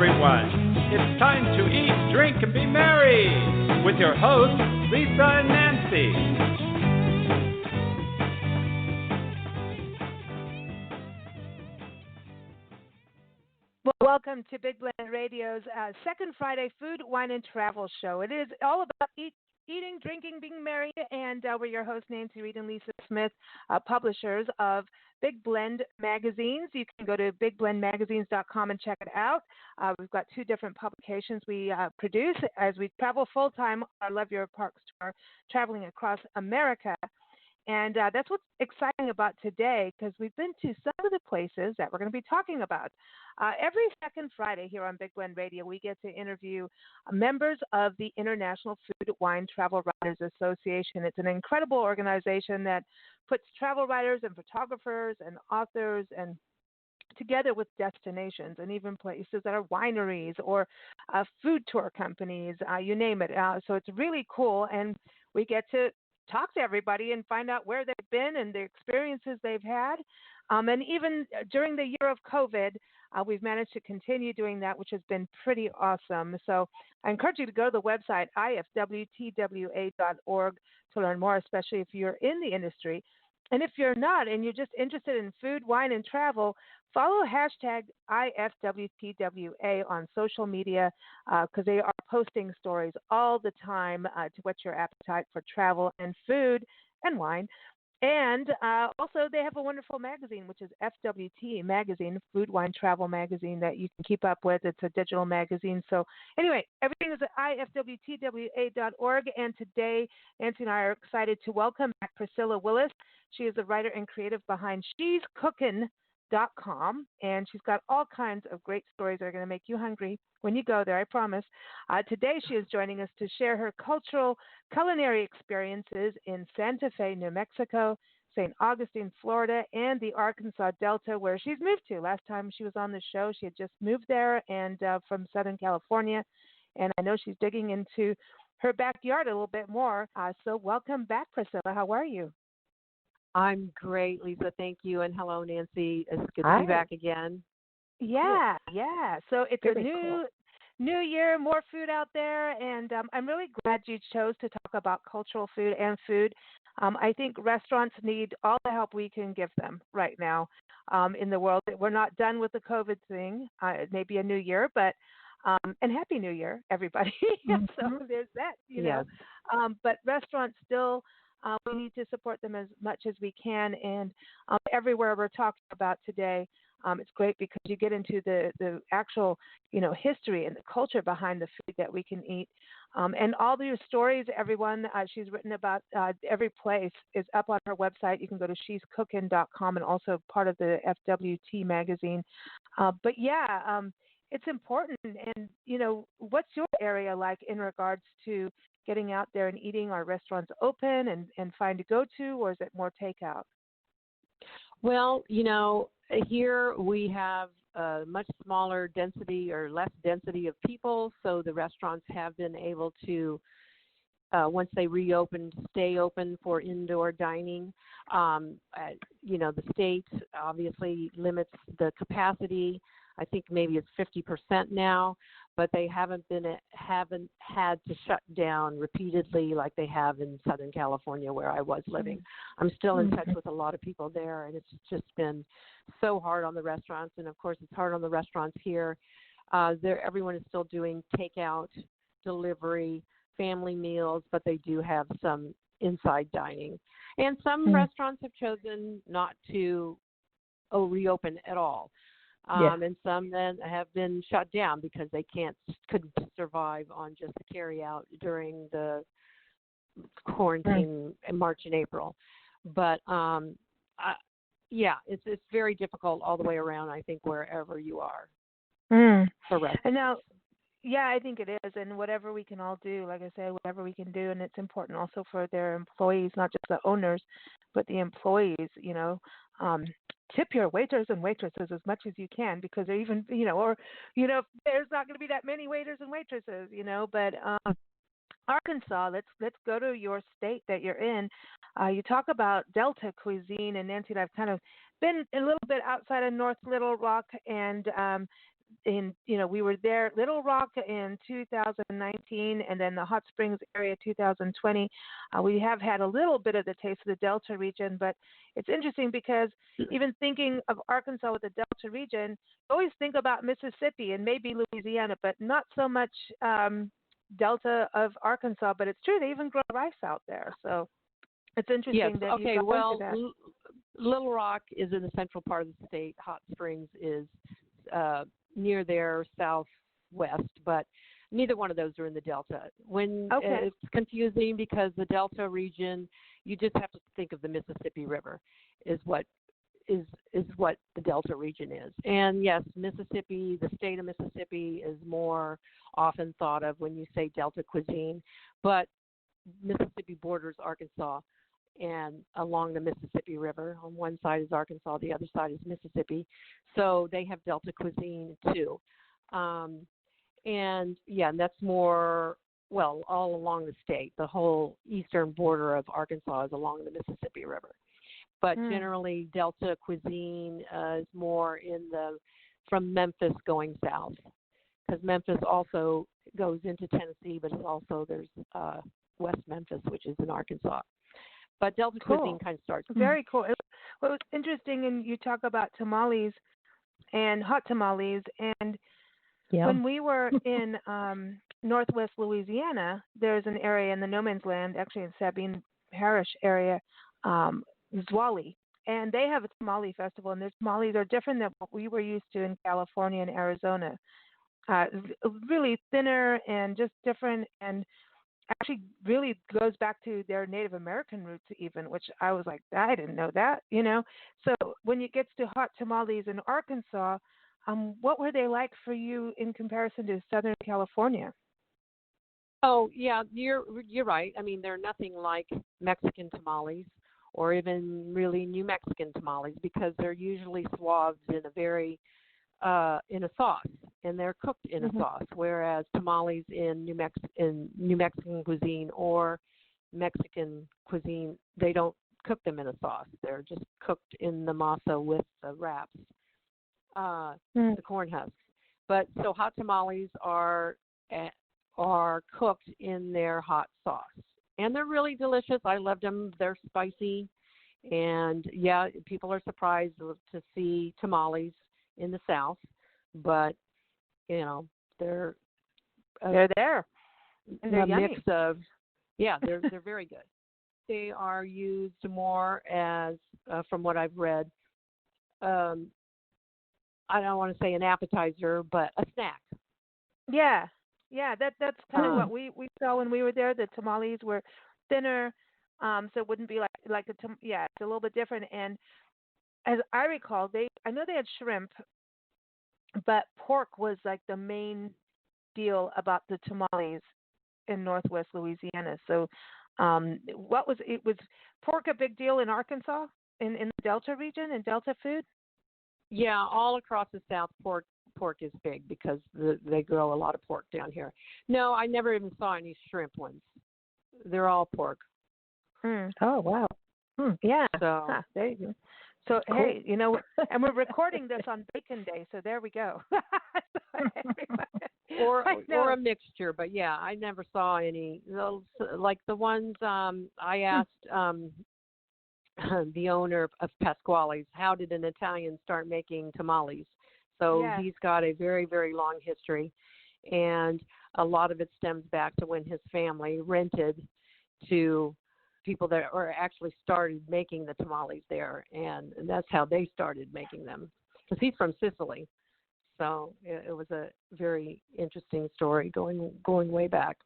everyone. It's time to eat, drink, and be merry with your hosts, Lisa and Nancy. Well, welcome to Big Blend Radio's second Friday Food, Wine, and Travel show. It is all about eating, drinking, being merry, and we're your hosts, Nancy Reed and Lisa Smith, publishers of Big Blend magazines. You can go to bigblendmagazines.com and check it out. We've got two different publications we produce as we travel full-time our Love Your Parks tour, traveling across America. And that's what's exciting about today, because we've been to some of the places that we're going to be talking about. Every second Friday here on Big Blend Radio, we get to interview members of the International Food, Wine, Travel Writers Association. It's an incredible organization that puts travel writers and photographers and authors and together with destinations and even places that are wineries or food tour companies, you name it. So it's really cool, and we get to talk to everybody and find out where they've been and the experiences they've had. And even during the year of COVID, we've managed to continue doing that, which has been pretty awesome. So I encourage you to go to the website, ifwtwa.org, to learn more, especially if you're in the industry. And if you're not and you're just interested in food, wine, and travel, follow hashtag IFWTWA on social media because they are posting stories all the time to whet your appetite for travel and food and wine. And also they have a wonderful magazine, which is FWT Magazine, Food, Wine, Travel Magazine, that you can keep up with. It's a digital magazine. So anyway, everything is at ifwtwa.org. And today, Nancy and I are excited to welcome back Priscilla-Willis. She is the writer and creative behind ShesCookin.com, and she's got all kinds of great stories that are going to make you hungry when you go there, I promise. Today she is joining us to share her cultural culinary experiences in Santa Fe, New Mexico, Saint-Augustine-Florida, and the Arkansas Delta, where she's moved to. Last time she was on the show, she had just moved there and from Southern California, and I know she's digging into her backyard a little bit more. So welcome back, Priscilla. How are you? I'm great, Lisa. Thank you. And hello, Nancy. It's good Hi. to be back again. Yeah. So it's Very a cool. new year, more food out there, and I'm really glad you chose to talk about cultural food and food. I think restaurants need all the help we can give them right now in the world. We're not done with the COVID thing. It may be a new year, but and Happy New Year, everybody. Mm-hmm. So there's that, Yes. But restaurants still. We need to support them as much as we can, and everywhere we're talking about today, it's great because you get into the actual, history and the culture behind the food that we can eat, and all your stories. Everyone she's written about every place is up on her website. You can go to ShesCookin.com and also part of the FWT magazine. But yeah, it's important. And what's your area like in regards to getting out there and eating? Are restaurants open and fine to go to, or is it more takeout? Well, here we have a much smaller density or less density of people, so the restaurants have been able to, once they reopened, stay open for indoor dining. The state obviously limits the capacity. I think maybe it's 50% now, but they haven't had to shut down repeatedly like they have in Southern California, where I was living. I'm still in touch with a lot of people there, and it's just been so hard on the restaurants. And of course, it's hard on the restaurants here. Everyone is still doing takeout, delivery, family meals, but they do have some inside dining. And some restaurants have chosen not to reopen at all. And some then have been shut down because they couldn't survive on just the carry out during the quarantine in March and April. But it's very difficult all the way around, I think, wherever you are. Correct. And now, I think it is. And whatever we can all do, like I said, whatever we can do. And it's important also for their employees, not just the owners, but the employees, tip your waiters and waitresses as much as you can, because they're even, there's not going to be that many waiters and waitresses, but Arkansas, let's go to your state that you're in. You talk about Delta cuisine, and Nancy and I've kind of been a little bit outside of North Little Rock, and we were there, Little Rock in 2019, and then the Hot Springs area 2020. We have had a little bit of the taste of the Delta region, but it's interesting because even thinking of Arkansas with the Delta region, you always think about Mississippi and maybe Louisiana, but not so much Delta of Arkansas. But it's true, they even grow rice out there. So it's interesting that okay, you well, that. Little Rock is in the central part of the state. Hot Springs is near their southwest, but neither one of those are in the Delta. It's confusing because the Delta region, you just have to think of the Mississippi River is what the Delta region is. And yes, Mississippi, the state of Mississippi is more often thought of when you say Delta cuisine, but Mississippi borders Arkansas and along the Mississippi River. On one side is Arkansas, the other side is Mississippi. So they have Delta cuisine too. And that's more, all along the state. The whole eastern border of Arkansas is along the Mississippi River. But generally, Delta cuisine is more from Memphis going south. Because Memphis also goes into Tennessee, but there's West Memphis, which is in Arkansas. But Delta cuisine kind of starts. Very cool. What was interesting, and you talk about tamales and hot tamales, and when we were in northwest Louisiana, there's an area in the no man's land, actually in Sabine Parish area, Zwali, and they have a tamale festival, and their tamales are different than what we were used to in California and Arizona. Really thinner and just different, and actually really goes back to their Native American roots even, which I was like, I didn't know that, So when it gets to hot tamales in Arkansas, what were they like for you in comparison to Southern California? Oh, yeah, you're right. I mean, they're nothing like Mexican tamales or even really New Mexican tamales because they're usually swathed in a very in a sauce, and they're cooked in a sauce, whereas tamales in New Mexican cuisine or Mexican cuisine, they don't cook them in a sauce. They're just cooked in the masa with the wraps, the corn husks. But so hot tamales are cooked in their hot sauce, and they're really delicious. I loved them. They're spicy, and people are surprised to see tamales in the South, but they're there. And they're a yummy. mix of they're very good. They are used more as, from what I've read, I don't want to say an appetizer, but a snack. Yeah, that's kind of what we saw when we were there. The tamales were thinner, so it wouldn't be like it's a little bit different. And as I recall, I know they had shrimp, but pork was like the main deal about the tamales in Northwest Louisiana. So, was pork a big deal in Arkansas, in the Delta region, in Delta food? Yeah, all across the South, pork is big because they grow a lot of pork down here. No, I never even saw any shrimp ones. They're all pork. Oh, wow. Yeah. So there you go. So, cool. Hey, and we're recording this on Bacon Day, so there we go. or a mixture, but I never saw any. Like the ones I asked the owner of Pasquale's, how did an Italian start making tamales? So he's got a very, very long history, and a lot of it stems back to when his family rented to people that actually started making the tamales there, and that's how they started making them. Because he's from Sicily, so it was a very interesting story going way back.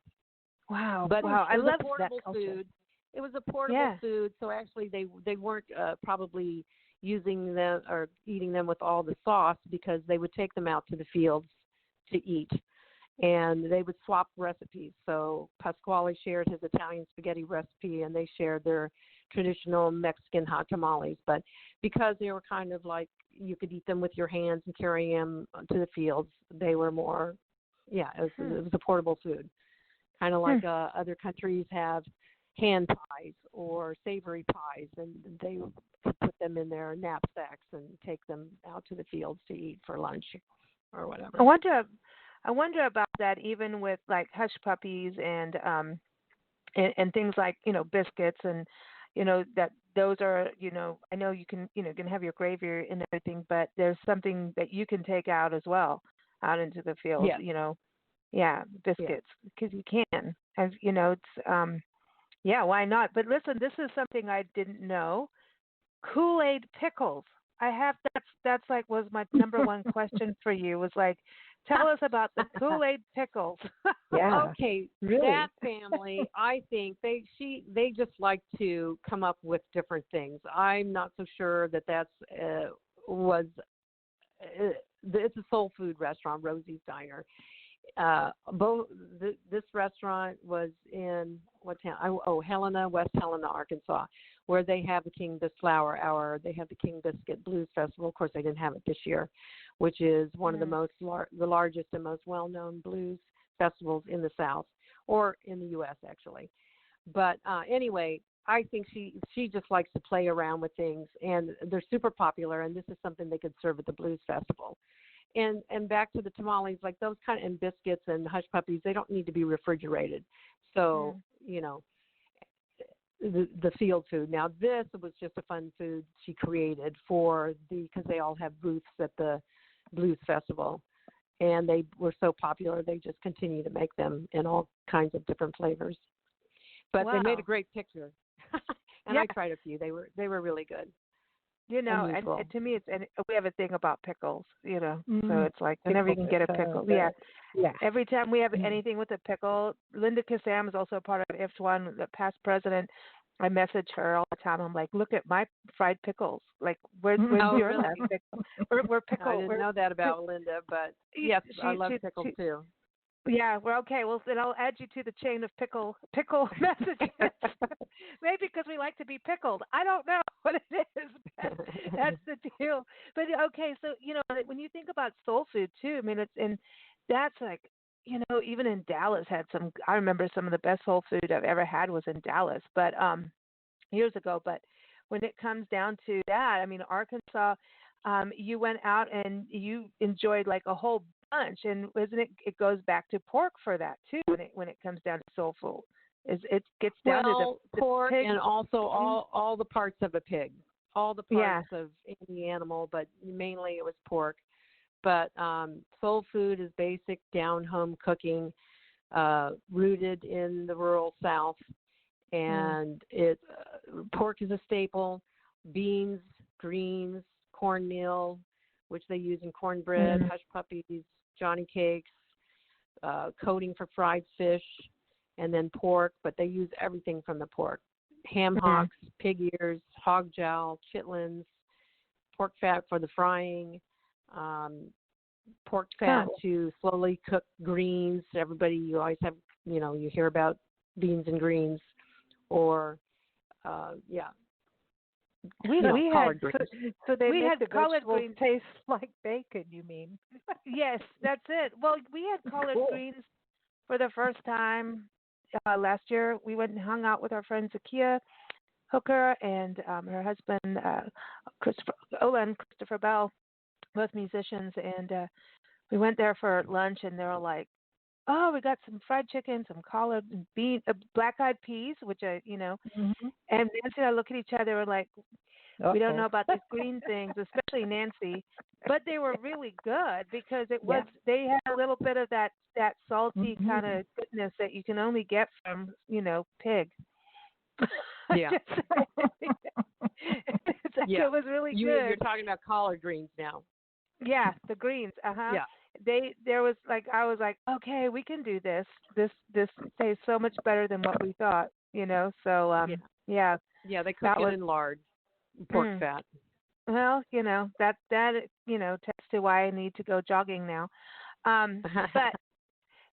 Wow! But wow! I love that food. It was a portable food, so actually they weren't probably using them or eating them with all the sauce because they would take them out to the fields to eat. And they would swap recipes. So Pasquale shared his Italian spaghetti recipe, and they shared their traditional Mexican hot tamales. But because they were kind of like you could eat them with your hands and carry them to the fields, they were more, it was a portable food. Kind of like other countries have hand pies or savory pies, and they could put them in their knapsacks and take them out to the fields to eat for lunch. or whatever. I wonder about that even with like hush puppies and things like biscuits and that those are I know you can can have your gravy and everything, but there's something that you can take out as well out into the field. Yes. Yeah, Yes. biscuits because you can. As it's yeah, why not? But listen, this is something I didn't know. Kool-Aid pickles. I have that's like was my number one question for you was like, tell us about the Kool-Aid pickles. Yeah. Okay, Really? that family, I think they just like to come up with different things. I'm not so sure that's was it's a soul food restaurant, Rosie's Diner. This restaurant was in what town? Helena, West Helena, Arkansas, where they have the King Biscuit Flour Hour. They have the King Biscuit Blues Festival. Of course, they didn't have it this year, which is one of the the largest and most well-known blues festivals in the South, or in the U.S. actually. But anyway, I think she just likes to play around with things, and they're super popular. And this is something they could serve at the blues festival. And back to the tamales, like those kind of, and biscuits and hush puppies, they don't need to be refrigerated. So, the field food. Now, this was just a fun food she created because they all have booths at the blues festival. And they were so popular, they just continue to make them in all kinds of different flavors. But They made a great picture. And I tried a few. They were really good. And to me, we have a thing about pickles, so it's like whenever you can get a pickle. Yeah. Every time we have anything with a pickle, Linda Kassam is also a part of IFTWAN, the past president. I message her all the time. I'm like, look at my fried pickles. Like, where's your last pickle? We're pickle. I didn't know that about Linda, but yes, I love pickles too. Yeah, well, okay. Well, then I'll add you to the chain of pickle messages. Maybe because we like to be pickled. I don't know what it is. But that's the deal. But okay, so when you think about soul food too, I mean, that's like even in Dallas had some. I remember some of the best soul food I've ever had was in Dallas, but years ago. But when it comes down to that, I mean, Arkansas. You went out and you enjoyed like a whole bunch, and isn't it goes back to pork for that too when it comes down to soul food. It gets down to the pork pig. And also all the parts of a pig, all the parts of any animal, but mainly it was pork. But soul food is basic down home cooking, rooted in the rural South, and pork is a staple. Beans, greens, cornmeal, which they use in cornbread, hush puppies, Johnny cakes, coating for fried fish, and then pork, but they use everything from the pork. Ham hocks, pig ears, hog jowl, chitlins, pork fat for the frying, pork fat to slowly cook greens. You always have, you hear about beans and greens, or, We had greens. so they we make had the collard vegetables greens taste like bacon. You mean? Yes, that's it. Well, we had collard greens for the first time last year. We went and hung out with our friend Zakia Hooker and her husband Ola and Christopher Bell, both musicians, and we went there for lunch, and they were like, "Oh, we got some fried chicken, some collard and black-eyed peas," which and Nancy and I look at each other, we're like, we don't know about these green things, especially Nancy, but they were really good because they had a little bit of that salty kind of goodness that you can only get from pig. Yeah. It was really good. You're talking about collard greens now. Yeah, the greens. Yeah. There was like, I was like, okay, we can do this. This tastes so much better than what we thought. So yeah. Yeah, they cook it in lard, pork fat. Well, that tests to why I need to go jogging now. But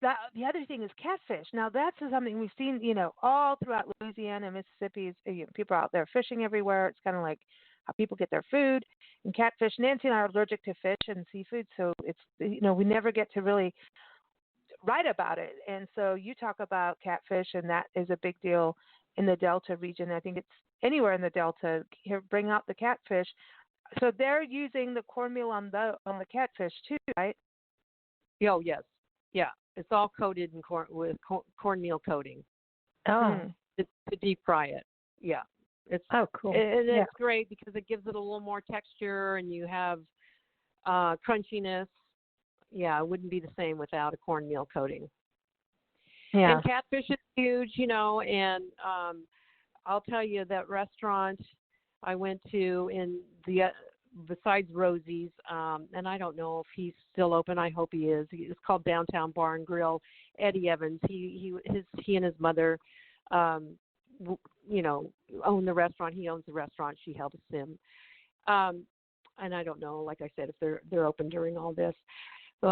the other thing is catfish. Now that's something we've seen, all throughout Louisiana, Mississippi. People are out there fishing everywhere. It's kind of like how people get their food. And catfish. Nancy and I are allergic to fish and seafood, so it's we never get to really write about it. And so you talk about catfish, and that is a big deal in the Delta region. I think it's anywhere in the Delta. Here, bring out the catfish. So they're using the cornmeal on the catfish too, right? Oh, yes. Yeah. It's all coated in cornmeal coating. Oh. To deep fry it. Yeah. It's Cool. It's great because it gives it a little more texture and you have crunchiness. Yeah, it wouldn't be the same without a cornmeal coating. Yeah. And Catfish is huge, and I'll tell you that restaurant I went to besides Rosie's, and I don't know if he's still open. I hope he is. It's called Downtown Bar and Grill. Eddie Evans. He and his mother, own the restaurant. He owns the restaurant. She helps him. And I don't know, like I said, if they're open during all this. So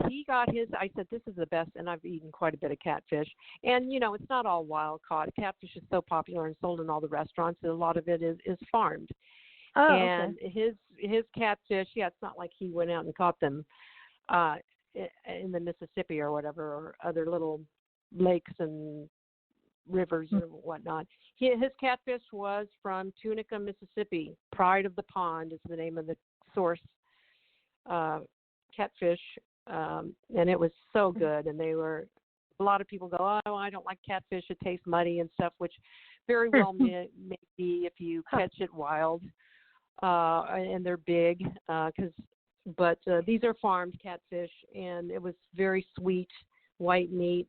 he got his. I said, this is the best, and I've eaten quite a bit of catfish. And it's not all wild caught. Catfish is so popular and sold in all the restaurants that a lot of it is farmed. Oh, and okay. his catfish, it's not like he went out and caught them in the Mississippi or whatever, or other little lakes and rivers or whatnot. His catfish was from Tunica, Mississippi. Pride of the Pond is the name of the source catfish, and it was so good. And a lot of people go, oh, I don't like catfish, it tastes muddy and stuff, which very well may be if you catch it wild, and they're big, but these are farmed catfish, and it was very sweet, white meat,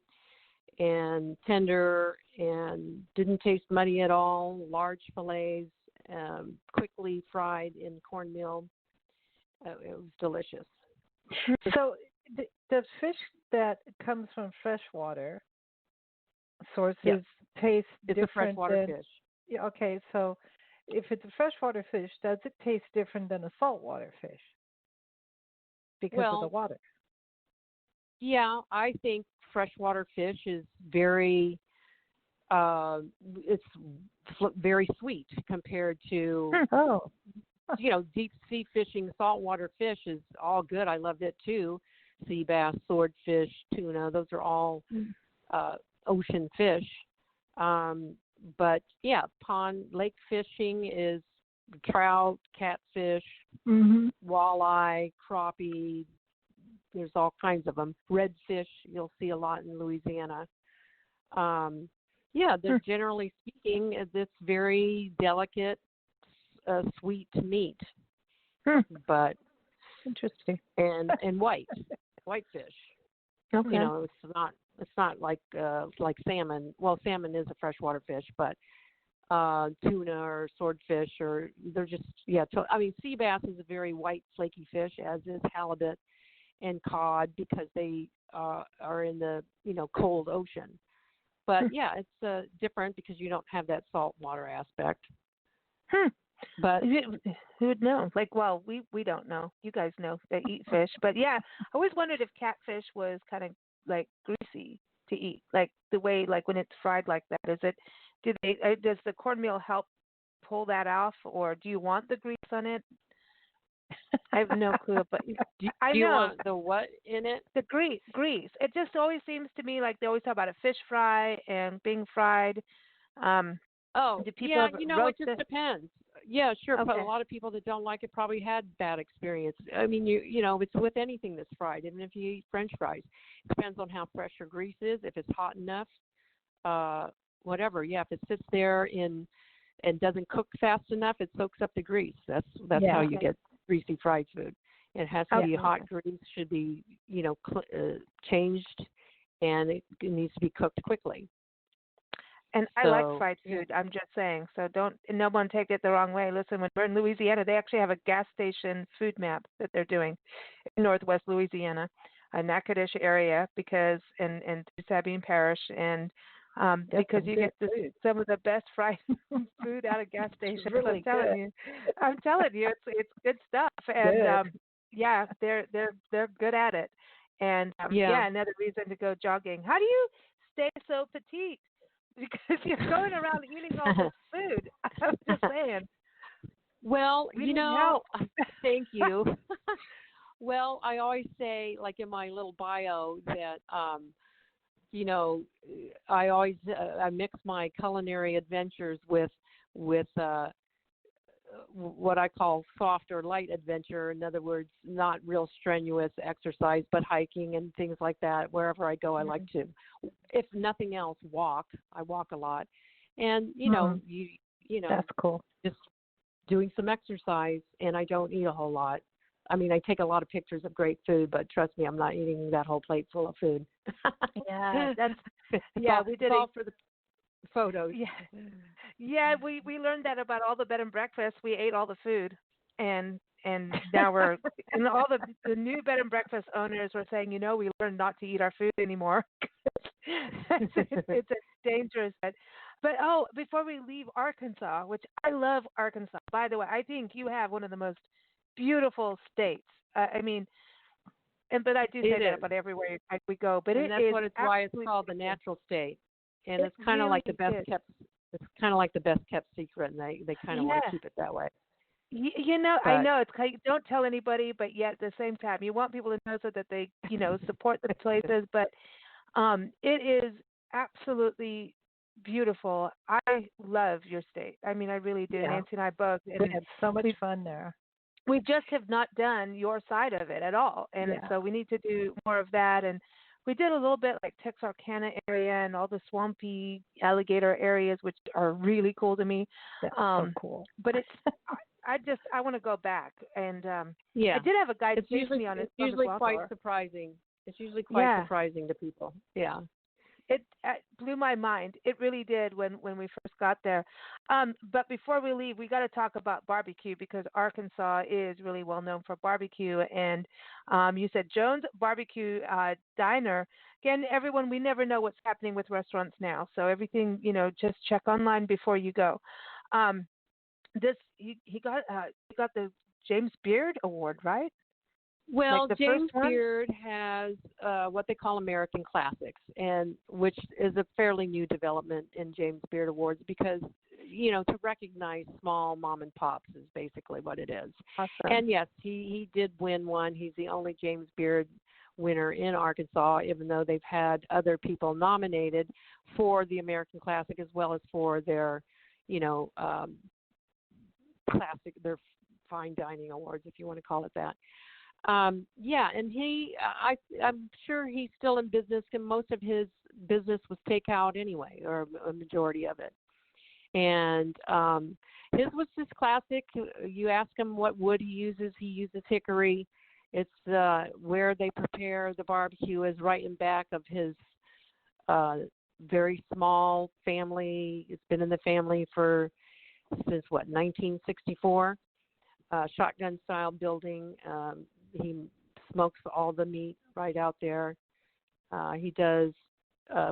and tender, and didn't taste muddy at all. Large fillets, quickly fried in cornmeal. It was delicious. So the fish that comes from freshwater sources taste it's different. A freshwater fish. Yeah. Okay. So if it's a freshwater fish, does it taste different than a saltwater fish because of the water? Yeah, I think freshwater fish is very, it's very sweet compared to, deep sea fishing. Saltwater fish is all good. I loved it too. Sea bass, swordfish, tuna, those are all ocean fish. But yeah, lake fishing is trout, catfish, walleye, crappie. There's all kinds of them. Redfish, you'll see a lot in Louisiana. They're generally speaking, it's very delicate, sweet meat. But interesting. And white fish. Okay. It's not like salmon. Well, salmon is a freshwater fish, but tuna or swordfish, or they're just sea bass is a very white, flaky fish, as is halibut and cod, because they are in the cold ocean. But it's different because you don't have that salt water aspect. But who would know? We don't know. You guys know that eat fish. But I always wondered if catfish was kind of like greasy to eat, like the way when it's fried like that. Does the cornmeal help pull that off, or do you want the grease on it? I have no clue, but do you want the what in it? The grease. It just always seems to me like they always talk about a fish fry and being fried. It just depends. Yeah, sure. Okay. But a lot of people that don't like it probably had bad experience. I mean, it's with anything that's fried. Even if you eat French fries, it depends on how fresh your grease is. If it's hot enough, whatever. Yeah, if it sits there and doesn't cook fast enough, it soaks up the grease. That's how you get greasy fried food. It has to be hot grease. Should be changed, and it needs to be cooked quickly. And I like fried food. I'm just saying. So no one take it the wrong way. Listen, when we're in Louisiana, they actually have a gas station food map that they're doing in Northwest Louisiana, Natchitoches area, because in Sabine Parish, and because you get some of the best fried food out of gas stations. Really I'm telling you, it's good stuff. And they're good at it. And another reason to go jogging. How do you stay so petite? Because you're going around eating all this food. I'm just saying. Well, thank you. Well, I always say, like in my little bio, that I always I mix my culinary adventures with what I call soft or light adventure. In other words, not real strenuous exercise, but hiking and things like that. Wherever I go, I like to, if nothing else, walk. I walk a lot. And, you know, that's cool. Just doing some exercise, and I don't eat a whole lot. I mean, I take a lot of pictures of great food, but trust me, I'm not eating that whole plate full of food. We did all for the photos. We learned that about all the bed and breakfasts. We ate all the food, and now we're and all the new bed and breakfast owners were saying, you know, we learned not to eat our food anymore. It's a dangerous. But before we leave Arkansas, which I love Arkansas. By the way, I think you have one of the most beautiful states. I mean, but I do say that about everywhere we go. But that's why it's called the natural state, and it's kind of like the best kept. It's kind of like the best kept secret, and they kind of want to keep it that way. You know, I know it's like, don't tell anybody, but yet at the same time, you want people to know so that they, you know, support the places. But it is absolutely beautiful. I love your state. I mean, I really do. Nancy and I both. And we had so much fun there. We just have not done your side of it at all. And so we need to do more of that. And we did a little bit like Texarkana area and all the swampy alligator areas, which are really cool to me. That's so cool. But it's, I want to go back. And I did have a guy chase me on it. It's usually quite surprising. It's usually quite surprising to people. Yeah. It blew my mind. It really did when we first got there. But before we leave, we got to talk about barbecue because Arkansas is really well known for barbecue. And you said Jones Barbecue Diner. Again, everyone, we never know what's happening with restaurants now. So everything, you know, just check online before you go. He got the James Beard Award, right? Well, like James Beard has what they call American Classics, and which is a fairly new development in James Beard Awards because, you know, to recognize small mom and pops is basically what it is. Awesome. And yes, he did win one. He's the only James Beard winner in Arkansas, even though they've had other people nominated for the American Classic as well as for their, you know, classic, their fine dining awards, if you want to call it that. And I'm sure he's still in business, and most of his business was takeout anyway, or a majority of it. And his was just classic. You ask him what wood he uses hickory. It's where they prepare the barbecue is right in back of his very small family. It's been in the family since 1964. Shotgun style building. He smokes all the meat right out there. He does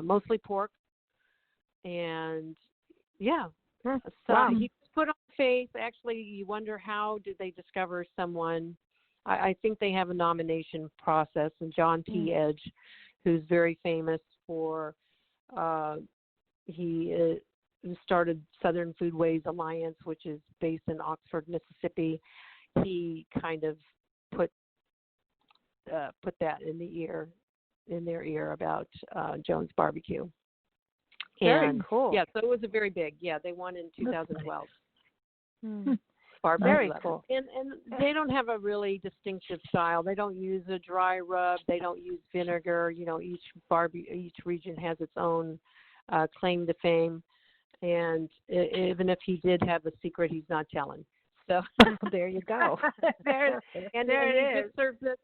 mostly pork. And, so he put on face. Actually, you wonder how did they discover someone. I think they have a nomination process. And John P. Edge, who's very famous for, he started Southern Foodways Alliance, which is based in Oxford, Mississippi. He kind of put that in their ear about Jones Barbecue. Very cool. Yeah, so it was a very big. Yeah, they won in 2012. Very cool. And they don't have a really distinctive style. They don't use a dry rub. They don't use vinegar. You know, each region has its own claim to fame. And even if he did have a secret, he's not telling. So there you go. there it is. Just serves it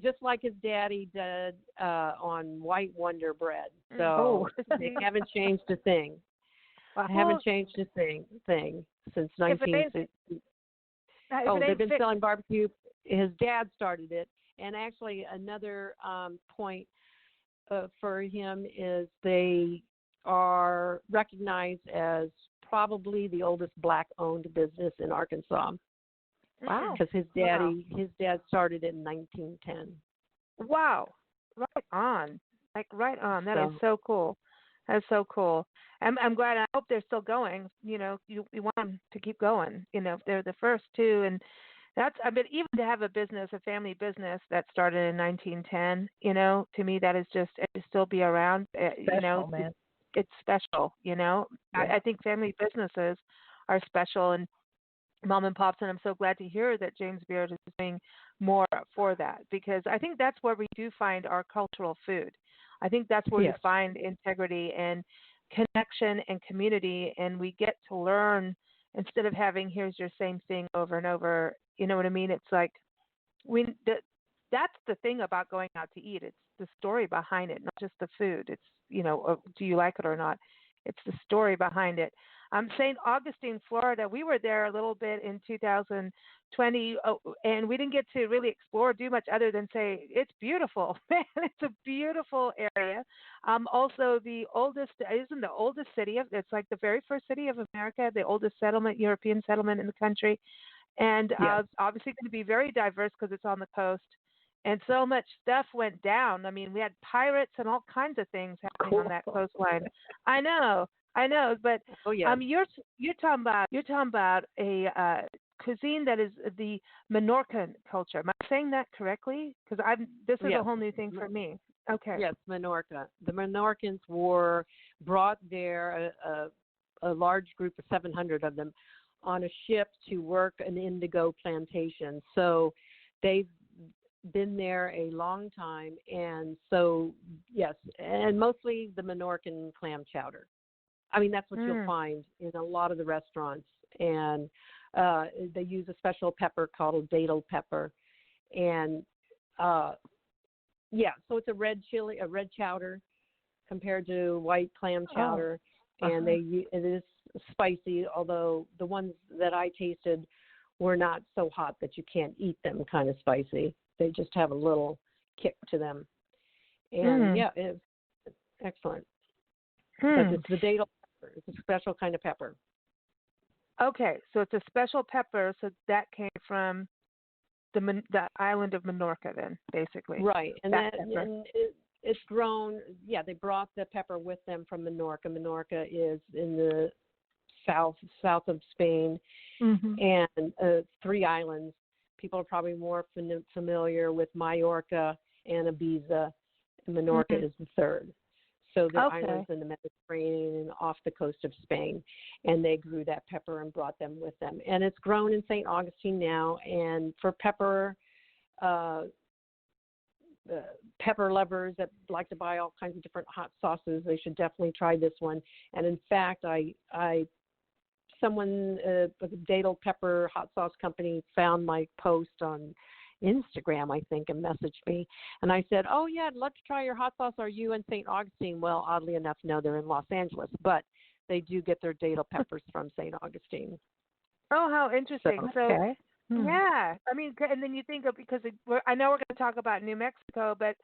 just like his daddy did on White Wonder bread. So they haven't changed a thing. Well, haven't changed a thing since 1960. They've been selling barbecue. His dad started it. And actually another point for him is they are recognized as probably the oldest black-owned business in Arkansas. Wow! Because his dad started it in 1910. Wow! Right on, right on. That is so cool. That's so cool. I'm glad. I hope they're still going. You know, you want them to keep going. You know, if they're the first two, and that's. I mean, even to have a family business that started in 1910. You know, to me that is just to still be around. Special, you know, man. It's special, you know. I think family businesses are special, and mom and pops, and I'm so glad to hear that James Beard is doing more for that, because I think that's where we do find our cultural food. I think that's where we Yes. find integrity and connection and community, and we get to learn instead of having here's your same thing over and over. You know what I mean? It's like that's the thing about going out to eat. It's the story behind it, not just the food. It's, do you like it or not? It's the story behind it. Saint-Augustine-Florida, we were there a little bit in 2020, and we didn't get to really explore, do much other than say, it's beautiful. Man, it's a beautiful area. Also, isn't the oldest city it's like the very first city of America, the oldest European settlement in the country. And Yes. it's obviously going to be very diverse because it's on the coast. And so much stuff went down. I mean, we had pirates and all kinds of things happening on that coastline. I know, but Oh, yes. you're talking about a cuisine that is the Menorcan culture. Am I saying that correctly? Because this is Yes. a whole new thing for me. Okay. Yes, Menorca. The Menorcans were brought there, a large group of 700 of them, on a ship to work an indigo plantation. So they've been there a long time, and so yes, and mostly the Menorcan clam chowder. I mean, that's what you'll find in a lot of the restaurants, and they use a special pepper called datil pepper, and so it's a red chowder compared to white clam chowder, and it is spicy. Although the ones that I tasted were not so hot that you can't eat them, kind of spicy. They just have a little kick to them. And, it's excellent. But it's the datil pepper. It's a special kind of pepper. Okay, so it's a special pepper, so that came from the island of Menorca then, basically. Right, and it's grown, they brought the pepper with them from Menorca. Menorca is in the south of Spain, and 3 islands. People are probably more familiar with Majorca and Ibiza, and Menorca is the third. So the islands in the Mediterranean and off the coast of Spain, and they grew that pepper and brought them with them. And it's grown in St. Augustine now, and for pepper lovers that like to buy all kinds of different hot sauces, they should definitely try this one. And in fact, someone, the datil pepper hot sauce company, found my post on Instagram, I think, and messaged me. And I said, oh, yeah, I'd love to try your hot sauce. Are you in St. Augustine? Well, oddly enough, no, they're in Los Angeles. But they do get their datil peppers from St. Augustine. Oh, how interesting. Okay. Yeah. I mean, and then you think of, because I know we're going to talk about New Mexico, but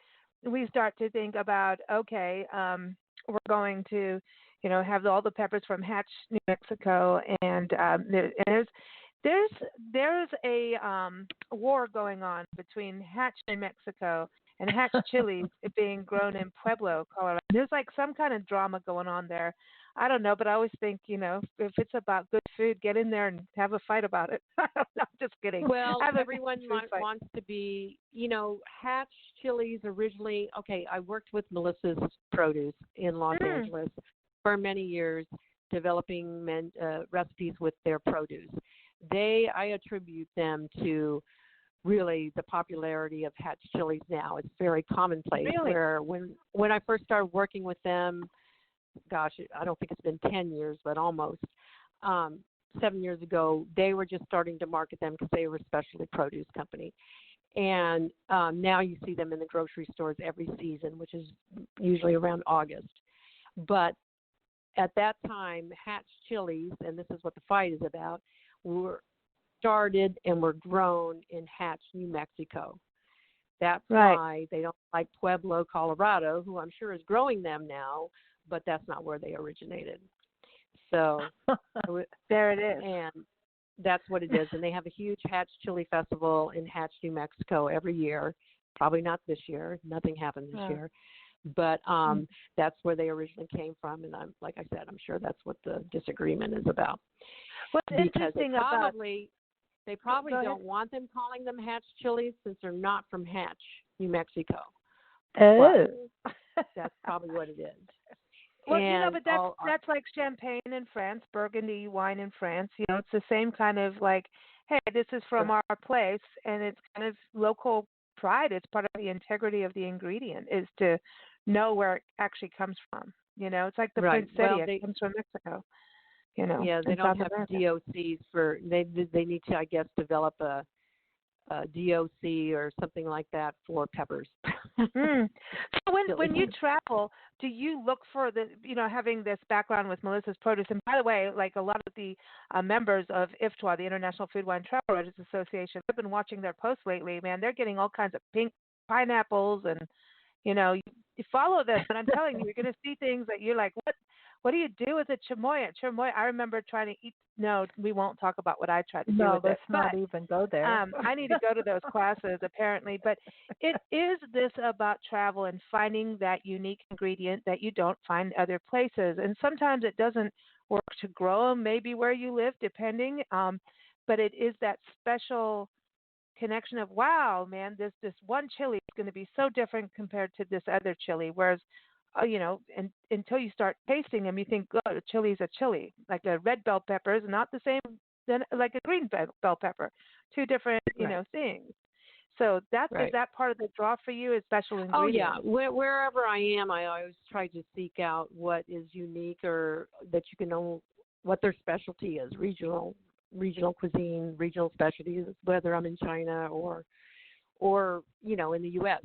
we start to think about, we're going to have all the peppers from Hatch, New Mexico, and there's a war going on between Hatch, New Mexico, and Hatch chilies being grown in Pueblo, Colorado. There's like some kind of drama going on there. I don't know, but I always think, if it's about good food, get in there and have a fight about it. I'm just kidding. Well, everyone wants to be, Hatch chilies originally. Okay, I worked with Melissa's Produce in Los Angeles for many years, developing recipes with their produce. I attribute them to really the popularity of Hatch chilies now. It's very commonplace. Really? Where when I first started working with them, gosh, I don't think it's been 10 years, but almost 7 years ago, they were just starting to market them because they were a specialty produce company. And now you see them in the grocery stores every season, which is usually around August. But at that time, Hatch chilies, and this is what the fight is about, were started and were grown in Hatch, New Mexico. That's why they don't like Pueblo, Colorado, who I'm sure is growing them now, but that's not where they originated. So there it is. And that's what it is. And they have a huge Hatch Chili Festival in Hatch, New Mexico every year. Probably not this year. Nothing happened this year. But that's where they originally came from. And like I said, I'm sure that's what the disagreement is about. What's interesting about... They probably don't want them calling them Hatch chilies since they're not from Hatch, New Mexico. Oh. But that's probably what it is. Well, And but that's like champagne in France, Burgundy wine in France. It's the same kind of like, hey, this is from our place, and it's kind of local pride. It's part of the integrity of the ingredient is to know where it actually comes from. It's like the right. poinsettia Well, they comes from Mexico. they in don't South have America. DOCs for they need to, I guess, develop a DOC or something like that for peppers. Mm. So when you travel, do you look for having this background with Melissa's Produce? And by the way, like a lot of the members of IFTWA, the International Food Wine Travel Writers Association, I've been watching their posts lately. Man, they're getting all kinds of pink pineapples, and you follow them, and I'm telling you, you're going to see things that you're like, what? What do you do with a chamoy? I remember trying to eat. No, we won't talk about what I tried to do with it. Let's not even go there. I need to go to those classes apparently. But it is this about travel and finding that unique ingredient that you don't find other places. And sometimes it doesn't work to grow them, maybe where you live, depending. But it is that special connection of, wow, man, this one chili is going to be so different compared to this other chili. Whereas and until you start tasting them, you think, oh, a chili is a chili. Like a red bell pepper is not the same than like a green bell pepper. Two different, things. So is that part of the draw for you is special ingredients? Oh, yeah. Wherever I am, I always try to seek out what is unique or that you can know what their specialty is, regional cuisine, regional specialties, whether I'm in China or in the U.S.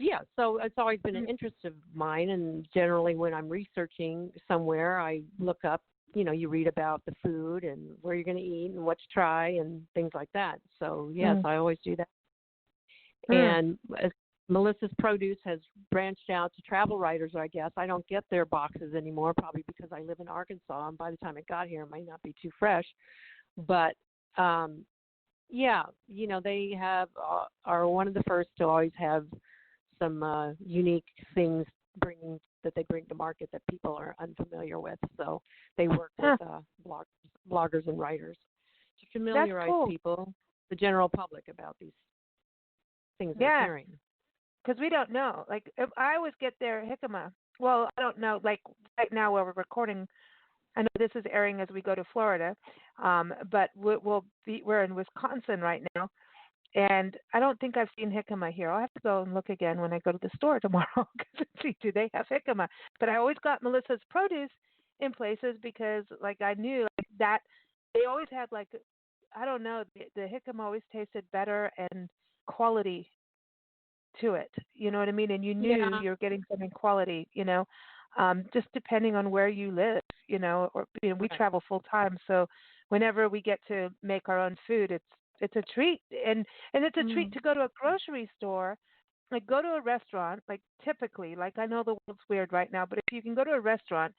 Yeah, so it's always been an interest of mine, and generally when I'm researching somewhere, I look up, you read about the food and where you're going to eat and what to try and things like that. So, yes, I always do that. And as Melissa's Produce has branched out to travel writers, I guess. I don't get their boxes anymore, probably because I live in Arkansas, and by the time it got here, it might not be too fresh. But, yeah, they are one of the first to always have some unique things that they bring to market that people are unfamiliar with. So they work with bloggers and writers to familiarize people, the general public, about these things they're carrying. Because we don't know. Like, if I always get their jicama. Well, I don't know. Like right now where we're recording, I know this is airing as we go to Florida, but we're in Wisconsin right now. And I don't think I've seen jicama here. I'll have to go and look again when I go to the store tomorrow to see, do they have jicama? But I always got Melissa's Produce in places because, like, I knew that they always had, like, I don't know, the jicama always tasted better and quality to it. You know what I mean? And you knew you're getting something quality, just depending on where you live, or we travel full time. So whenever we get to make our own food, it's a treat, and it's a treat to go to a grocery store, like go to a restaurant, like typically, like I know the world's weird right now, but if you can go to a restaurant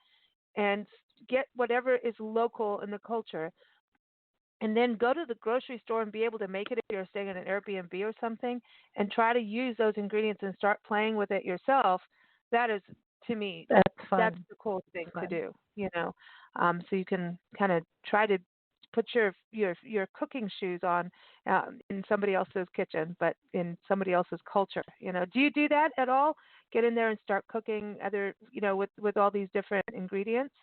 and get whatever is local in the culture, and then go to the grocery store and be able to make it if you're staying in an Airbnb or something, and try to use those ingredients and start playing with it yourself, that is, to me, that's fun. That's the coolest thing to do, so you can kind of try to put your cooking shoes on in somebody else's kitchen, but in somebody else's culture. Do you do that at all? Get in there and start cooking other, with all these different ingredients?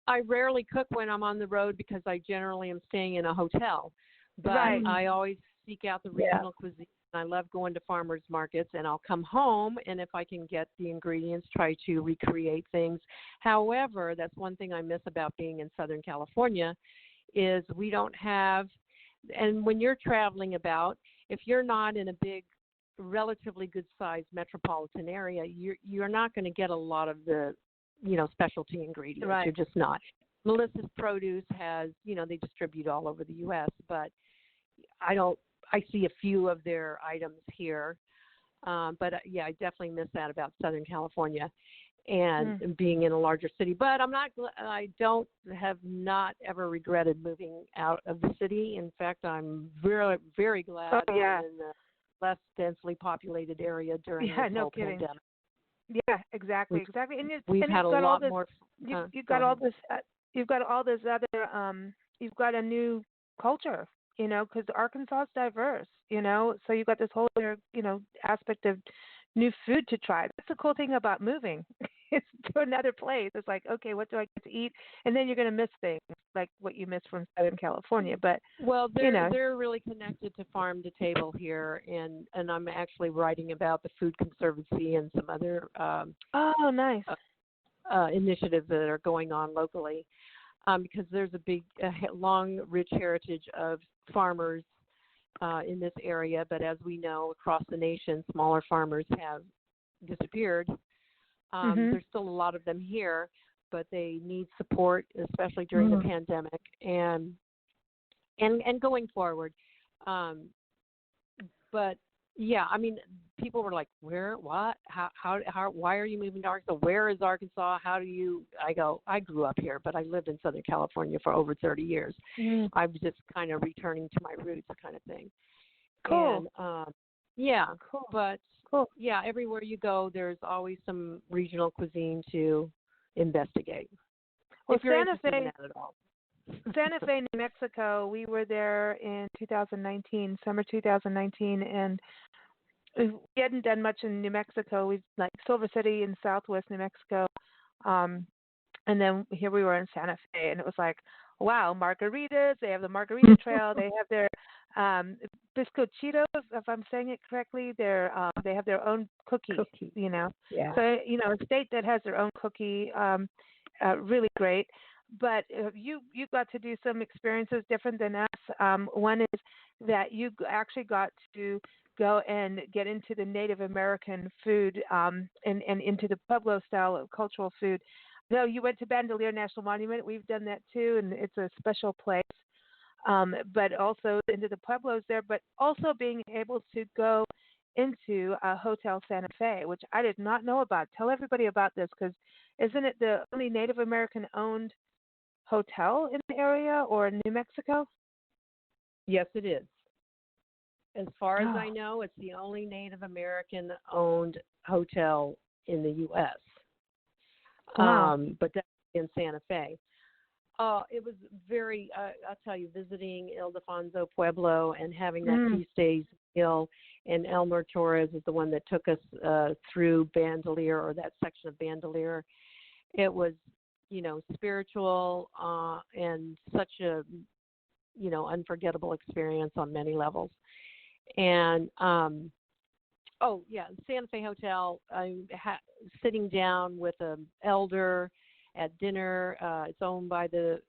I rarely cook when I'm on the road because I generally am staying in a hotel. But I always seek out the regional cuisine. I love going to farmers markets, and I'll come home, and if I can get the ingredients, try to recreate things. However, that's one thing I miss about being in Southern California is we don't have, and when you're traveling about, if you're not in a big, relatively good-sized metropolitan area, you're not going to get a lot of the, specialty ingredients. Right. You're just not. Melissa's Produce has, they distribute all over the U.S., but I see a few of their items here. But I definitely miss that about Southern California and being in a larger city. But I have not ever regretted moving out of the city. In fact, I'm very, very glad I'm in the less densely populated area during this whole pandemic. Yeah, exactly. And we've had a lot more. You've got all this other. You've got a new culture, because Arkansas is diverse, so you've got this whole other, aspect of new food to try. That's the cool thing about moving. It's to another place. It's like, okay, what do I get to eat? And then you're going to miss things like what you miss from Southern California. But Well, you know, they're really connected to farm to table here, and I'm actually writing about the Food Conservancy and some other oh, nice. initiatives that are going on locally, because there's a big, long, rich heritage of farmers in this area. But as we know, across the nation, smaller farmers have disappeared. There's still a lot of them here, but they need support, especially during the pandemic and going forward. But yeah, I mean, people were like, "Where? What? How? Why are you moving to Arkansas? Where is Arkansas? How do you?" I go, "I grew up here, but I lived in Southern California for over 30 years. I'm just kind of returning to my roots, kind of thing." Cool. And yeah, Cool. but yeah, everywhere you go, there's always some regional cuisine to investigate. Well, if you're Santa interested in Fe, that at all. Santa Fe, New Mexico. We were there in 2019, summer 2019, and we hadn't done much in New Mexico. We like Silver City in Southwest New Mexico, and then here we were in Santa Fe, and it was like, wow, margaritas. They have the margarita trail. They have their bizcochitos, if I'm saying it correctly. They have their own cookie. You know, Yeah. so a state that has their own cookie, really great. But you got to do some experiences different than us. One is that you actually got to go and get into the Native American food and into the Pueblo style of cultural food. No, you went to Bandelier National Monument. We've done that too, and it's a special place. But also into the Pueblos there, but also being able to go into Hotel Santa Fe, which I did not know about. Tell everybody about this, because isn't it the only Native American owned hotel in the area or in New Mexico? Yes, it is. As far as I know, it's the only Native American owned hotel in the U.S. Wow. But that's in Santa Fe. It was very, I'll tell you, visiting Ildefonso Pueblo and having that feast days meal. And Elmer Torres is the one that took us through Bandelier, or that section of Bandelier. It was, spiritual and such a, unforgettable experience on many levels. And, Santa Fe Hotel, sitting down with an elder at dinner. It's owned by the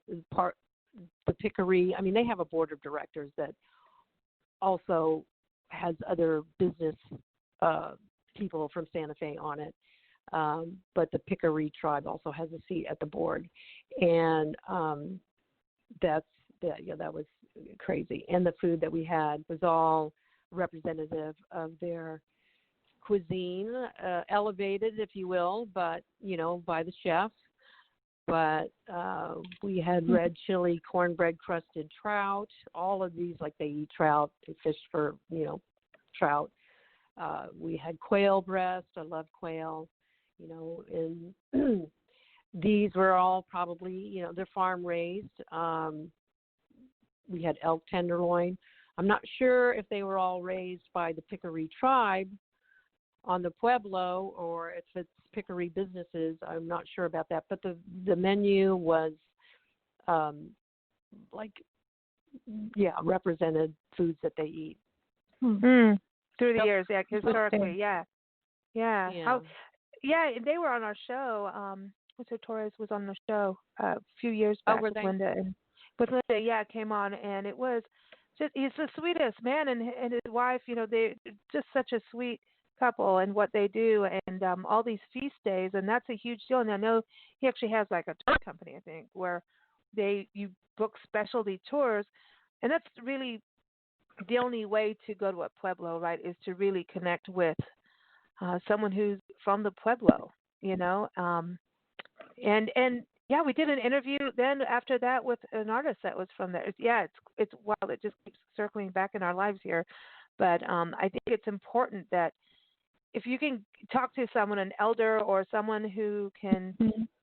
Pickery. I mean, they have a board of directors that also has other business people from Santa Fe on it. But the Pickery tribe also has a seat at the board. And that was crazy. And the food that we had was all representative of their cuisine, elevated, if you will, but, by the chef. But we had red chili, cornbread crusted trout, all of these, like they eat trout, they fish for, trout. We had quail breast. I love quail, and these were all probably, they're farm raised. We had elk tenderloin. I'm not sure if they were all raised by the Pickery tribe on the Pueblo, or if it's Pickery businesses. I'm not sure about that, but the menu was represented foods that they eat through the years. Yeah, historically. Yeah. They were on our show. Mr. Torres was on the show a few years back with Linda, came on, and it was he's the sweetest man, and his wife. They're just such a sweet couple, and what they do, and all these feast days, and that's a huge deal. And I know he actually has like a tour company, I think, where you book specialty tours, and that's really the only way to go to a Pueblo, right? Is to really connect with someone who's from the Pueblo, and we did an interview then after that with an artist that was from there. It's wild. It just keeps circling back in our lives here, but I think it's important that if you can talk to someone, an elder or someone who can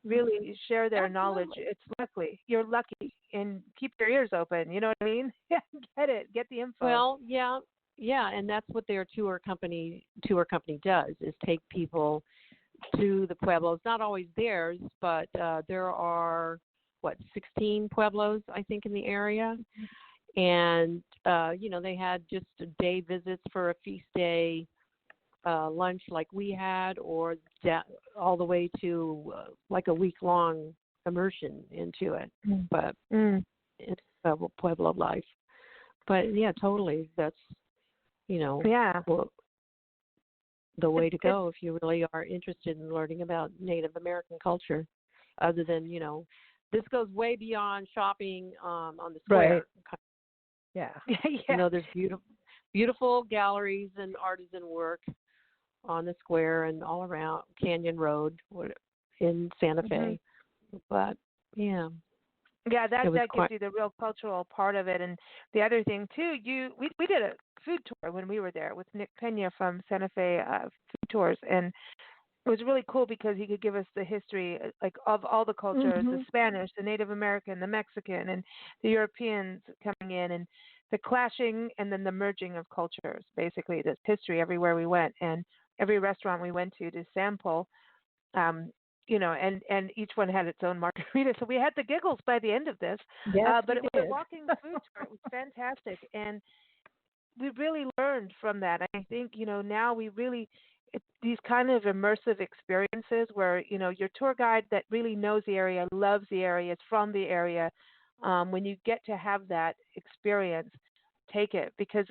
really share their knowledge, it's lucky. You're lucky, and keep your ears open. You know what I mean? Get the info. Well, yeah, Yeah, and that's what their tour company does, is take people to the pueblos. Not always theirs, but there are 16 pueblos, I think, in the area. And they had just day visits for a feast day lunch like we had, or all the way to like a week-long immersion into it. But it's Pueblo life. But yeah, totally. That's the way to go if you really are interested in learning about Native American culture. Other than this goes way beyond shopping on the square. Right. Yeah. There's beautiful galleries and artisan work on the square and all around Canyon Road in Santa Fe. But yeah, that gives you the real cultural part of it. And the other thing too, we did a food tour when we were there with Nick Pena from Santa Fe Food Tours, and it was really cool because he could give us the history of all the cultures, the Spanish, the Native American, the Mexican, and the Europeans coming in, and the clashing and then the merging of cultures. Basically, this history everywhere we went, and every restaurant we went to sample, and each one had its own margarita. So we had the giggles by the end of this. Yes, but it was a walking food tour. It was fantastic, and we really learned from that. I think now we really. These kind of immersive experiences where, your tour guide that really knows the area, loves the area, is from the area, when you get to have that experience, take it. Because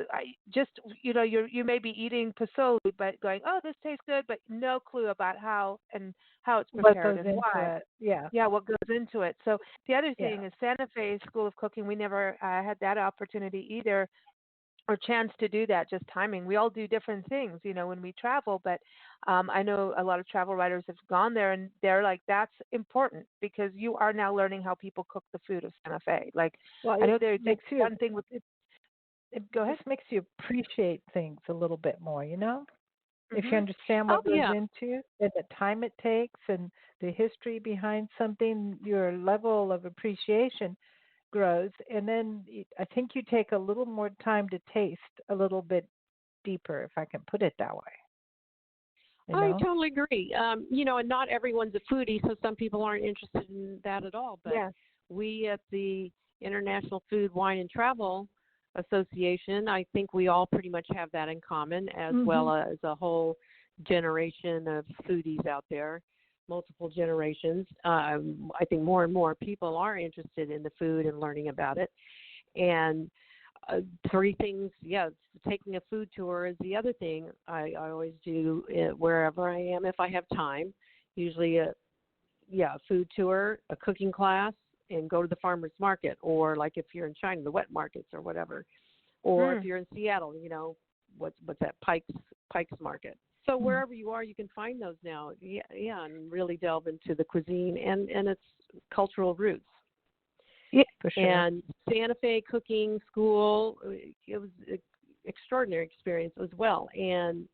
you may be eating pozole, but going, oh, this tastes good, but no clue about how it's prepared and why. Yeah, what goes into it. So the other thing is Santa Fe School of Cooking, we never had that opportunity either, or chance to do that, just timing. We all do different things, when we travel, but I know a lot of travel writers have gone there, and they're like, that's important because you are now learning how people cook the food of Santa Fe. I know there's one thing with it. Go ahead. It makes you appreciate things a little bit more, If you understand what goes into it, and the time it takes, and the history behind something, your level of appreciation grows, and then I think you take a little more time to taste a little bit deeper, if I can put it that way. I totally agree. And not everyone's a foodie, so some people aren't interested in that at all. But we at the International Food, Wine, and Travel Association, I think we all pretty much have that in common, as well as a whole generation of foodies out there. Multiple generations. I think more and more people are interested in the food and learning about it. And three things, taking a food tour is the other thing I always do wherever I am if I have time. Usually a food tour, a cooking class, and go to the farmer's market, or like if you're in China, the wet markets or whatever. Or if you're in Seattle, what's that, Pike's Market. So wherever you are, you can find those now, and really delve into the cuisine and its cultural roots. Yeah, for sure. And Santa Fe Cooking School, it was an extraordinary experience as well. And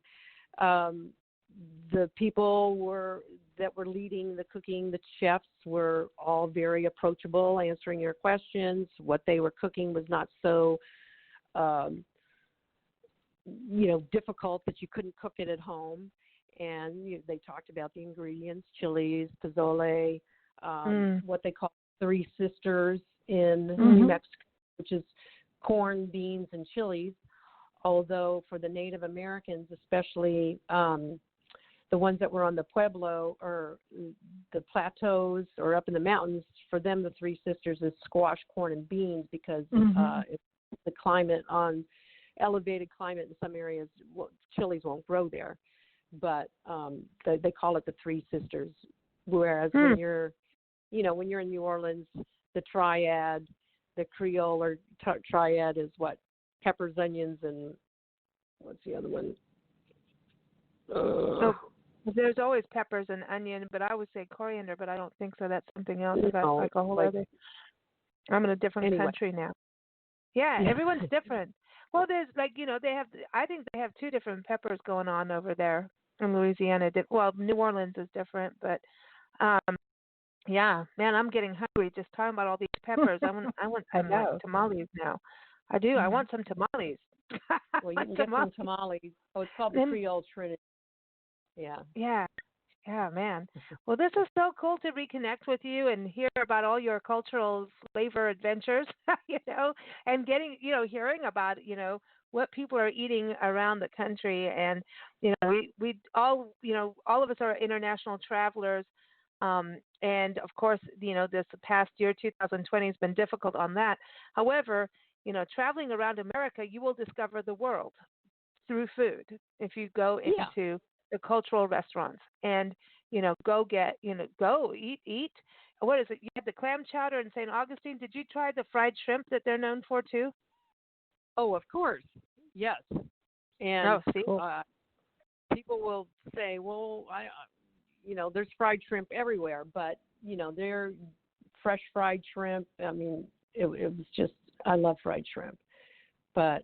the people that were leading the cooking, the chefs, were all very approachable, answering your questions. What they were cooking was not so difficult that you couldn't cook it at home. And they talked about the ingredients, chilies, pozole, what they call Three Sisters in New Mexico, which is corn, beans, and chilies. Although for the Native Americans, especially the ones that were on the Pueblo or the plateaus or up in the mountains, for them the Three Sisters is squash, corn, and beans, because it's the climate elevated climate in some areas, chilies won't grow there, but they call it the Three Sisters. Whereas when you're in New Orleans, the triad, the Creole or triad is what? Peppers, onions, and what's the other one? There's always peppers and onion, but I would say coriander, but I don't think so. That's something else. That's like a whole other. I'm in a different country now. Yeah, everyone's different. Well, there's I think they have two different peppers going on over there in Louisiana. Well, New Orleans is different, but man, I'm getting hungry just talking about all these peppers. I want some tamales now. I do. I want some tamales. Well, you can get some tamales. Oh, it's called the Creole Trinity. Yeah. Yeah. Yeah, man. Well, this is so cool to reconnect with you and hear about all your cultural flavor adventures, and getting, hearing about, what people are eating around the country. And, we all, all of us are international travelers. And of course, this past year, 2020, has been difficult on that. However, traveling around America, you will discover the world through food if you go into the cultural restaurants and, go eat. What is it? You had the clam chowder in Saint-Augustine. Did you try the fried shrimp that they're known for too? Oh, of course. Yes. And cool. People will say, well, there's fried shrimp everywhere, but, they're fresh fried shrimp. I mean, it was just, I love fried shrimp. But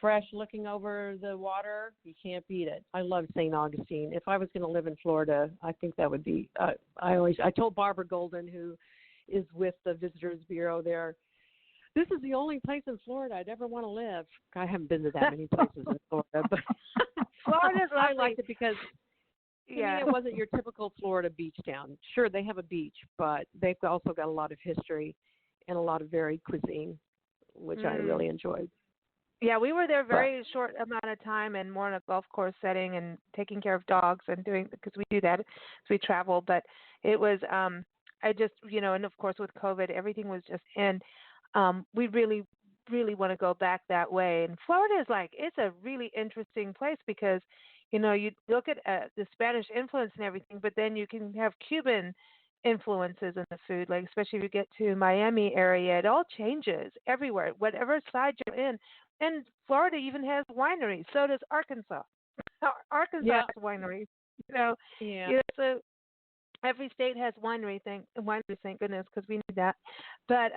fresh, looking over the water, you can't beat it. I love St. Augustine. If I was going to live in Florida, I think that would be, I told Barbara Golden, who is with the Visitors Bureau there, this is the only place in Florida I'd ever want to live. I haven't been to that many places in Florida, but Florida's lovely. I liked it because to me it wasn't your typical Florida beach town. Sure, they have a beach, but they've also got a lot of history and a lot of varied cuisine, which I really enjoyed. Yeah, we were there very short amount of time and more in a golf course setting and taking care of dogs and because we do that as we travel. But it was, I just, and of course with COVID, everything was just in. We really, really want to go back that way. And Florida is it's a really interesting place because, you look at the Spanish influence and everything, but then you can have Cuban influences in the food, especially if you get to Miami area, it all changes everywhere, whatever side you're in. And Florida even has wineries. So does Arkansas. Arkansas has wineries. So every state has wineries, thank goodness, because we need that. But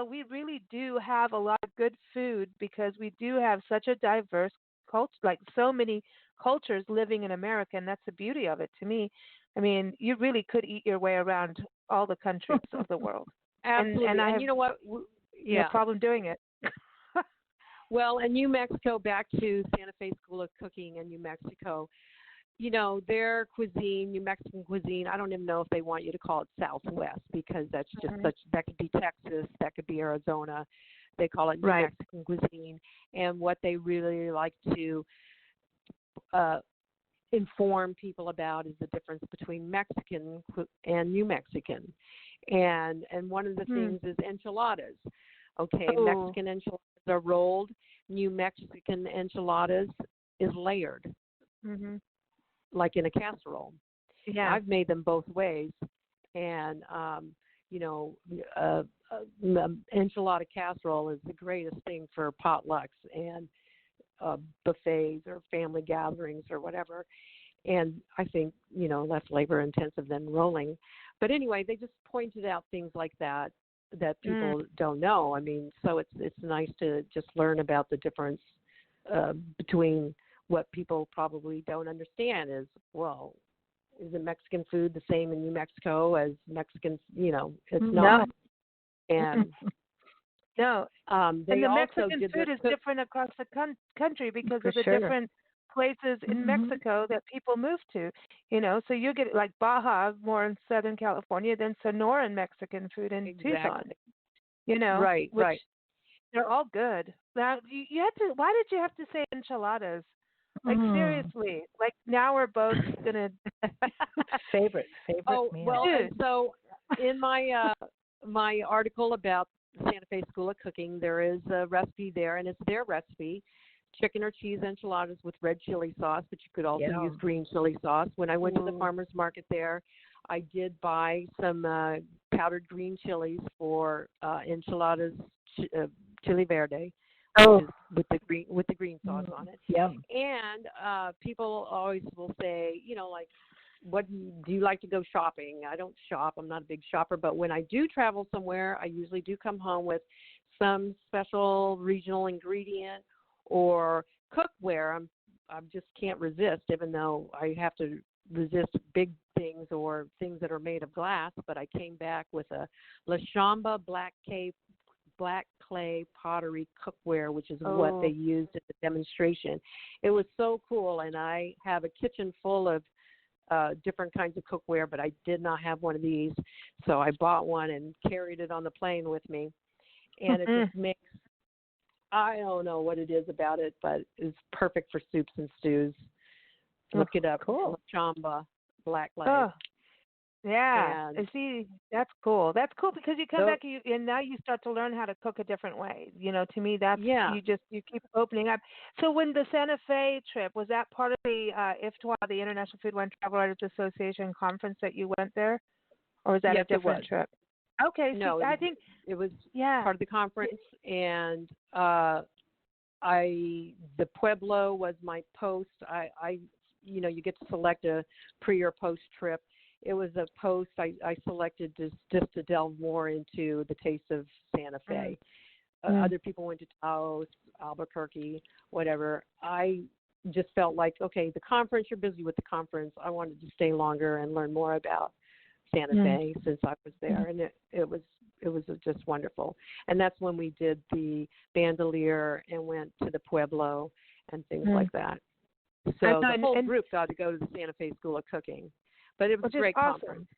we really do have a lot of good food because we do have such a diverse culture, so many cultures living in America, and that's the beauty of it to me. I mean, you really could eat your way around all the countries of the world. Absolutely. And you know what? No problem doing it. Well, in New Mexico, back to Santa Fe School of Cooking in New Mexico, their cuisine, New Mexican cuisine, I don't even know if they want you to call it Southwest because that's just that could be Texas, that could be Arizona. They call it New Mexican cuisine. And what they really like to inform people about is the difference between Mexican and New Mexican. And one of the things is enchiladas. Okay, Mexican enchiladas are rolled. New Mexican enchiladas is layered, like in a casserole. Yeah, I've made them both ways, and enchilada casserole is the greatest thing for potlucks and buffets or family gatherings or whatever. And I think less labor intensive than rolling. But anyway, they just pointed out things like that people don't know. I mean, so it's nice to just learn about the difference between what people probably don't understand is, well, is the Mexican food the same in New Mexico as Mexican, it's not. And no. And the Mexican food is different across the country because of the different places in Mexico that people move to, so you get like Baja more in Southern California than Sonoran Mexican food in Tucson, right. They're all good. Now you had to. Why did you have to say enchiladas? Seriously, now we're both gonna favorite meal. Well, and so in my my article about Santa Fe School of Cooking, there is a recipe there, and it's their recipe. Chicken or cheese enchiladas with red chili sauce, but you could also use green chili sauce. When I went to the farmer's market there, I did buy some powdered green chilies for enchiladas, chili verde, with the green sauce on it. Yum. And people always will say, what do you like to go shopping? I don't shop. I'm not a big shopper, but when I do travel somewhere, I usually do come home with some special regional ingredient or cookware. I just can't resist, even though I have to resist big things or things that are made of glass. But I came back with a La Chamba black black clay pottery cookware, which is what they used at the demonstration. It was so cool, and I have a kitchen full of different kinds of cookware, but I did not have one of these, so I bought one and carried it on the plane with me. And it just makes, I don't know what it is about it, but it's perfect for soups and stews. Look it up. Cool. Chamba, black clay. Oh. Yeah, and see, that's cool. That's cool because you come back and now you start to learn how to cook a different way. You know, to me, that's you keep opening up. So when the Santa Fe trip, was that part of the IFTWA, the International Food Wine Travel Writers Association conference that you went there, or was that a different trip? Okay, no, I think it was part of the conference, and the Pueblo was my post. I you get to select a pre or post trip. It was a post I selected just to delve more into the taste of Santa Fe. Other people went to Taos, Albuquerque, whatever. I just felt like, okay, the conference, you're busy with the conference. I wanted to stay longer and learn more about Santa Fe since I was there, and it was just wonderful. And that's when we did the bandolier and went to the Pueblo and things like that. So the whole group got to go to the Santa Fe School of Cooking. But it was a great conference.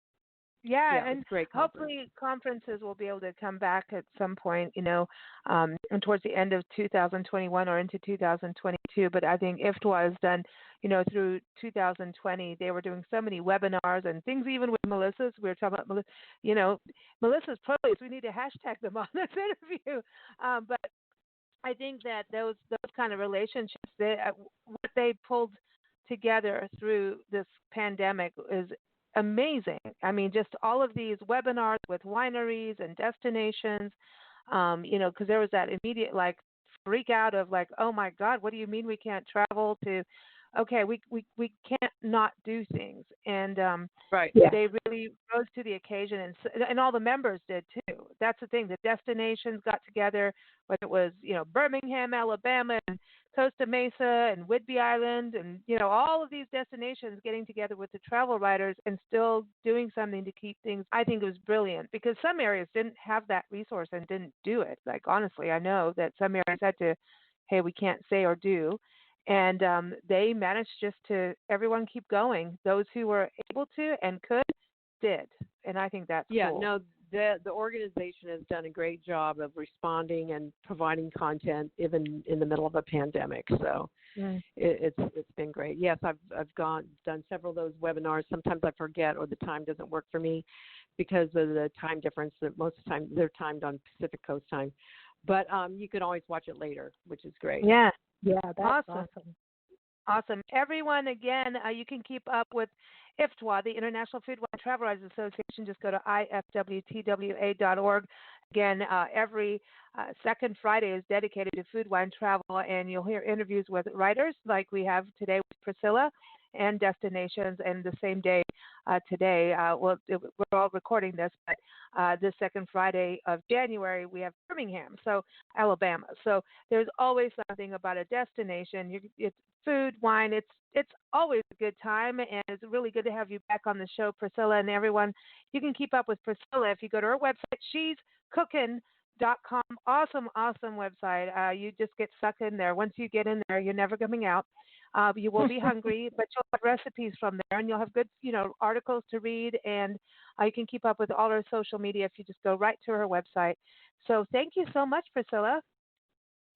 Yeah, and great hopefully conferences will be able to come back at some point, and towards the end of 2021 or into 2022. But I think IFTWA has done, through 2020, they were doing so many webinars and things, even with Melissa's. We were talking about, Melissa's Pros. We need to hashtag them on this interview. But I think that those kind of relationships, what they pulled together through this pandemic is amazing. I mean, just all of these webinars with wineries and destinations, because there was that immediate freak out of oh my God, what do you mean we can't travel to? Okay, we can't not do things, and they really rose to the occasion, and all the members did too. That's the thing. The destinations got together, whether it was Birmingham, Alabama, and Costa Mesa, and Whidbey Island, and all of these destinations getting together with the travel writers and still doing something to keep things. I think it was brilliant because some areas didn't have that resource and didn't do it. Honestly, I know that some areas had to, hey, we can't say or do. And they managed just to everyone keep going. Those who were able to and could did, and I think that's cool. Yeah, no, the organization has done a great job of responding and providing content even in the middle of a pandemic. So it's been great. Yes, I've done several of those webinars. Sometimes I forget or the time doesn't work for me because of the time difference. That most of the time they're timed on Pacific Coast time, but you can always watch it later, which is great. Yeah. Yeah, that's awesome. Awesome. Everyone, again, you can keep up with IFTWA, the International Food Wine Travel Writers Association. Just go to ifwtwa.org. Again, every second Friday is dedicated to food, wine, travel, and you'll hear interviews with writers like we have today with Priscilla and destinations. And the same day today, we're all recording this, but the second Friday of January, we have Birmingham, so Alabama. So there's always something about a destination. It's food, wine. It's always a good time, and it's really good to have you back on the show, Priscilla, and everyone. You can keep up with Priscilla if you go to her website, She'sCookin.com. Awesome website. You just get sucked in there. Once you get in there, you're never coming out. You will be hungry, but you'll have recipes from there, and you'll have good, articles to read, and you can keep up with all her social media if you just go right to her website. So thank you so much, Priscilla.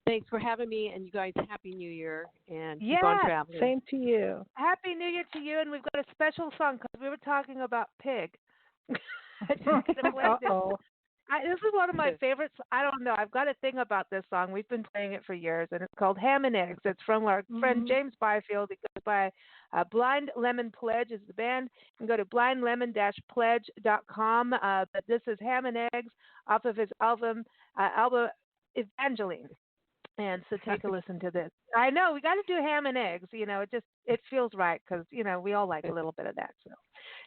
Thanks for having me, and you guys, Happy New Year, and keep on traveling. Same to you. Happy New Year to you, and we've got a special song because we were talking about pig. Uh-oh. This is one of my favorites. I don't know. I've got a thing about this song. We've been playing it for years, and it's called Ham and Eggs. It's from our friend James Byfield. It goes by Blind Lemon Pledge is the band. You can go to blindlemon-pledge.com. But this is Ham and Eggs off of his album Evangeline. And so take a listen to this. I know we got to do ham and eggs. It feels right because we all like a little bit of that. So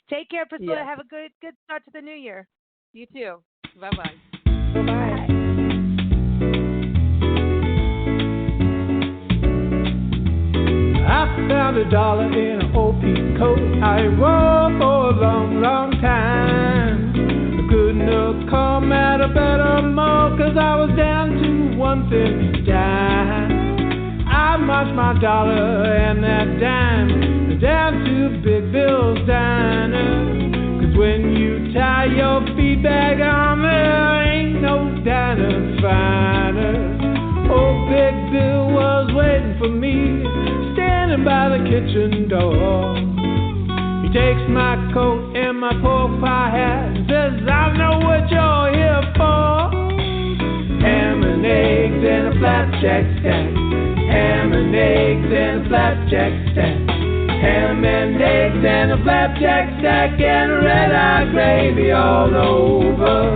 take care, Priscilla. Have a good start to the new year. You too. Bye-bye. Bye-bye. I found $1 in an old piece coat I wore for a long, long time. Good enough come I'm at a better mall, 'cause I was down to 150 dime. I marched my dollar and that dime down to Big Bill's Diner. 'Cause when you tie your feet back on, there ain't no diner finer. Oh, Big Bill was waiting for me, standing by the kitchen door. He takes my coat and my pork pie hat and says, I know what you're here for. Ham and eggs and a flapjack stack. Ham and eggs and a flapjack stack. Ham and eggs and a flapjack stack and red-eye gravy all over.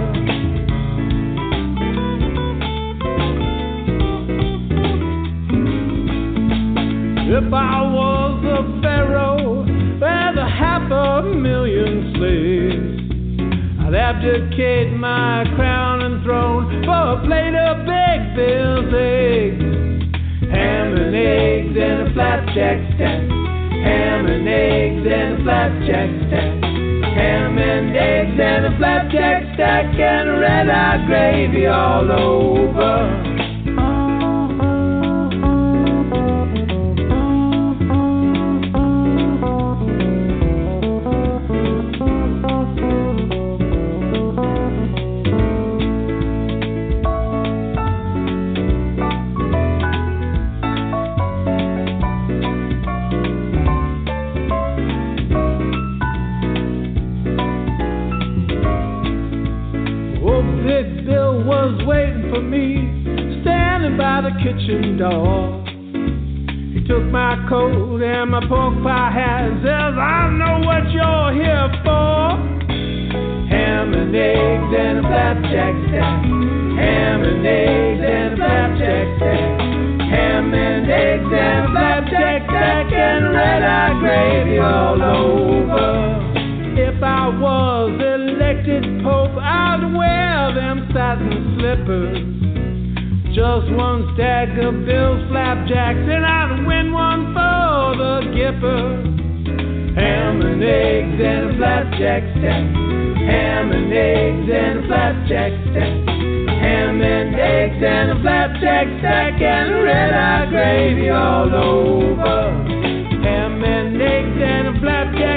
If I was a pharaoh with 500,000 slaves, I'd abdicate my crown and throne for a plate of Big Bill's eggs. Ham and eggs and a flapjack stack. Ham and eggs and a flapjack stack. Ham and eggs and a flapjack stack and red-eye gravy all over. Kitchen door. He took my coat and my pork pie hat and says, I know what you're here for. Ham and eggs and a flapjack stack. Ham and eggs and a flapjack stack. Ham and eggs and a flapjack stack and red-eye gravy all over. If I was elected Pope, I'd wear them satin slippers. Just one stack of Bill's flapjacks and I'd win one for the Gipper. Ham and eggs and a flapjack stack. Ham and eggs and a flapjack stack. Ham and eggs and a flapjack stack and red-eye gravy all over. Ham and eggs and a flapjack